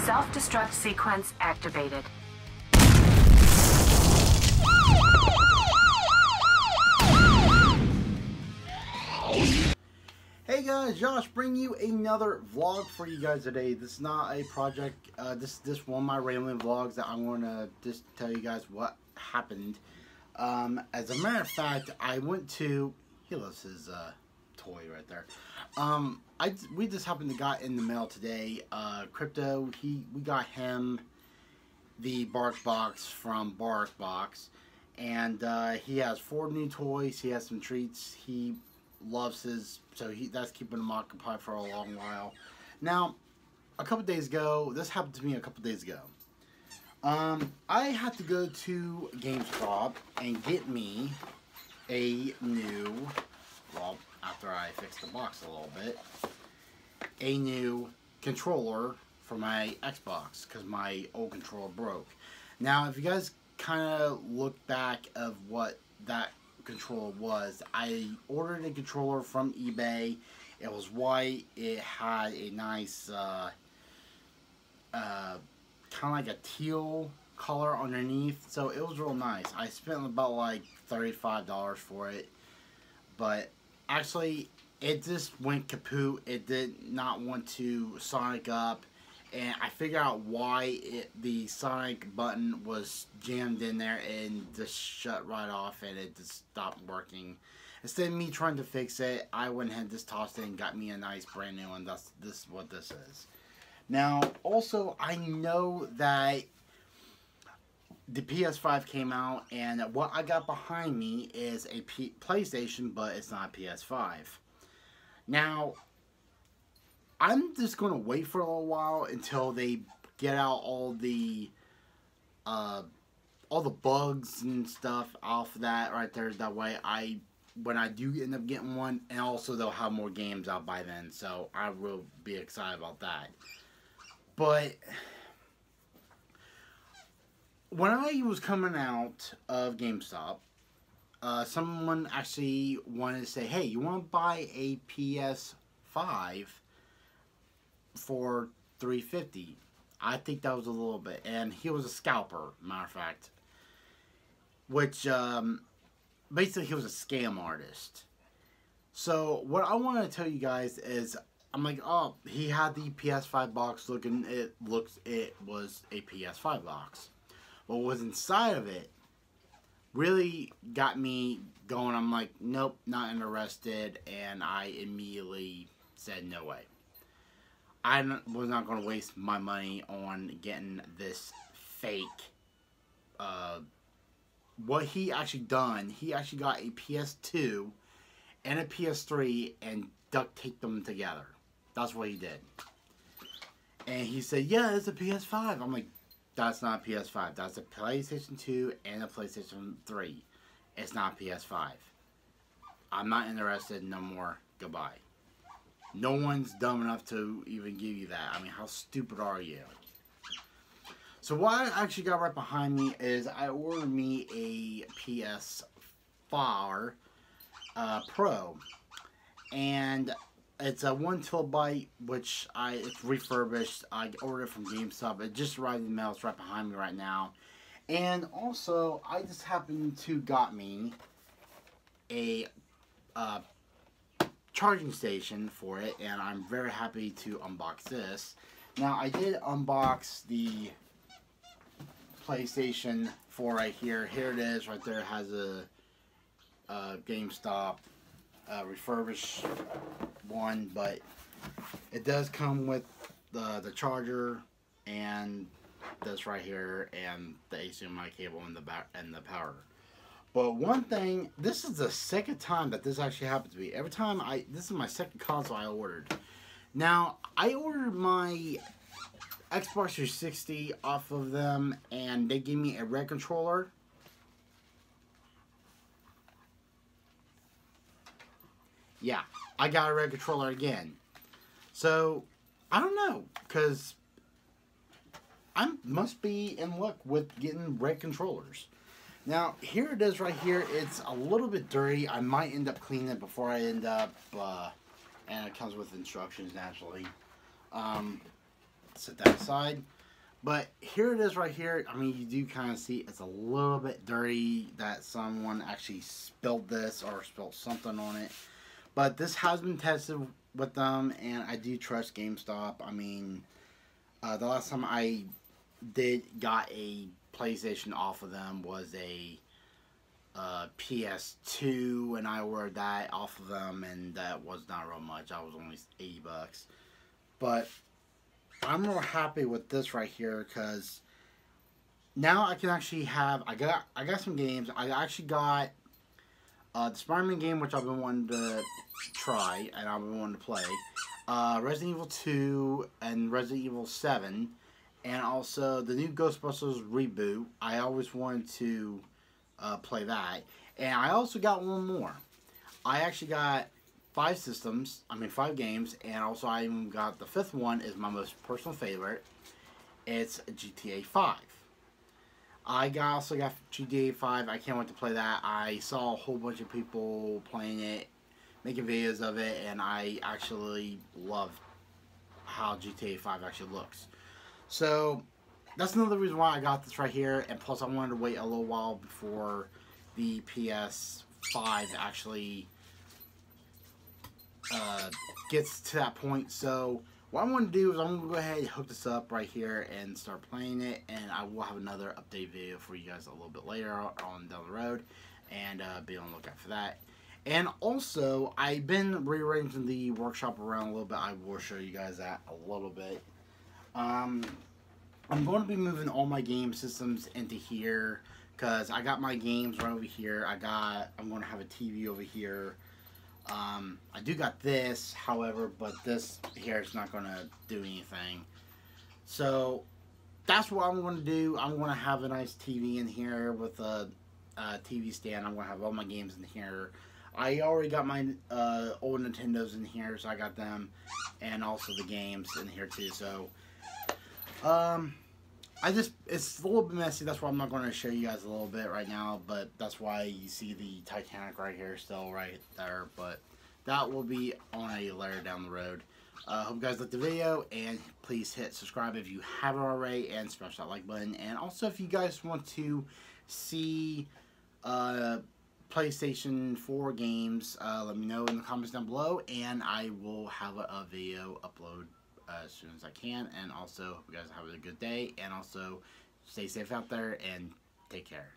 Self-destruct sequence activated. Hey guys, Josh bringing you another vlog for you guys today. This is not a project, this is just one of my rambling vlogs that I'm going to just tell you guys what happened. As a matter of fact, I went to, he loves his toy right there. We just happened to got in the mail today, Crypto, we got him the Bark Box from Bark Box, and he has 4 new toys, he has some treats, he loves his, so that's keeping him occupied for a long while. Now, a couple days ago, this happened to me a couple days ago. I had to go to GameStop and get me a new, well, after I fixed the box a little bit, a new controller for my Xbox, because my old controller broke. Now, if you guys kind of look back of what that controller was, I ordered a controller from eBay. It was white. It had a nice kind of like a teal color underneath, so it was real nice. I spent about like $35 for it, but actually it just went kaput. It did not want to Sonic up, and I figured out why the Sonic button was jammed in there and just shut right off, and it just stopped working. Instead of me trying to fix it, I went ahead and just tossed it and got me a nice brand new one. This is what this is. Now, also, I know that the PS5 came out, and what I got behind me is a PlayStation, but it's not a PS5. Now, I'm just going to wait for a little while until they get out all the bugs and stuff off of that right there. That way, when I do end up getting one, and also they'll have more games out by then, so I will be excited about that. But when I was coming out of GameStop, someone actually wanted to say, "Hey, you want to buy a PS5 for $350?" I think that was a little bit, and he was a scalper, matter of fact, which basically he was a scam artist. So what I want to tell you guys is, I'm like, oh, he had the PS5 box looking, it was a PS5 box. What was inside of it really got me going. I'm like, nope, not interested, and I immediately said no way. I was not going to waste my money on getting this fake. What he actually done, he actually got a PS2 and a PS3 and duct taped them together. That's what he did. And he said, yeah, it's a PS5. I'm like, that's not a PS5. That's a PlayStation 2 and a PlayStation 3. It's not a PS5. I'm not interested no more. Goodbye. No one's dumb enough to even give you that. I mean, how stupid are you? So what I actually got right behind me is I ordered me a Ps4 Pro. And it's a 1 TB, which it's refurbished. I ordered it from GameStop. It just arrived in the mail. It's right behind me right now. And also, I just happened to got me a charging station for it, and I'm very happy to unbox this. Now, I did unbox the PlayStation 4 right here. Here it is, right there. It has a GameStop refurbished one, but it does come with the charger and this right here, and the HDMI cable and the power. But one thing, this is the second time that this actually happened to me. Every time this is my second console I ordered. Now, I ordered my Xbox 360 off of them, and they gave me a red controller. Yeah, I got a red controller again. So, I don't know, because I must be in luck with getting red controllers. Now, here it is right here. It's a little bit dirty. I might end up cleaning it before I end up, and it comes with instructions, naturally. Set that aside. But here it is right here. I mean, you do kind of see it's a little bit dirty that someone actually spilled this or spilled something on it. But this has been tested with them, and I do trust GameStop. I mean, the last time I got a PlayStation off of them was a Ps4, and I ordered that off of them, and that was not real much. I was only $80. But I'm real happy with this right here because now I can actually have. I got some games. I actually got the Spider-Man game, which I've been wanting to try and I've been wanting to play. Resident Evil 2 and Resident Evil 7, and also the new Ghostbusters reboot. I always wanted to play that, and I also got one more. I actually got 5 games, and also I even got the 5th one is my most personal favorite. It's GTA 5. I also got GTA 5. I can't wait to play that. I saw a whole bunch of people playing it, making videos of it, and I actually love how GTA 5 actually looks. So that's another reason why I got this right here, and plus I wanted to wait a little while before the PS5 actually gets to that point. So what I'm going to do is I'm going to go ahead and hook this up right here and start playing it, and I will have another update video for you guys a little bit later on down the road, and be on the lookout for that. And also, I've been rearranging the workshop around a little bit. I will show you guys that a little bit. I'm going to be moving all my game systems into here because I got my games right over here. I'm going to have a TV over here. I do got this, however, but this here is not going to do anything. So that's what I'm going to do. I'm going to have a nice TV in here with a TV stand. I'm going to have all my games in here. I already got my old Nintendos in here, so I got them, and also the games in here too. So it's a little bit messy. That's why I'm not going to show you guys a little bit right now, but that's why you see the Titanic right here still right there, but that will be on a layer down the road. Hope you guys liked the video, and please hit subscribe if you haven't already, and smash that like button. And also, if you guys want to see PlayStation 4 games, let me know in the comments down below, and I will have a video upload as soon as I can. And also, hope you guys have a good day, and also stay safe out there and take care.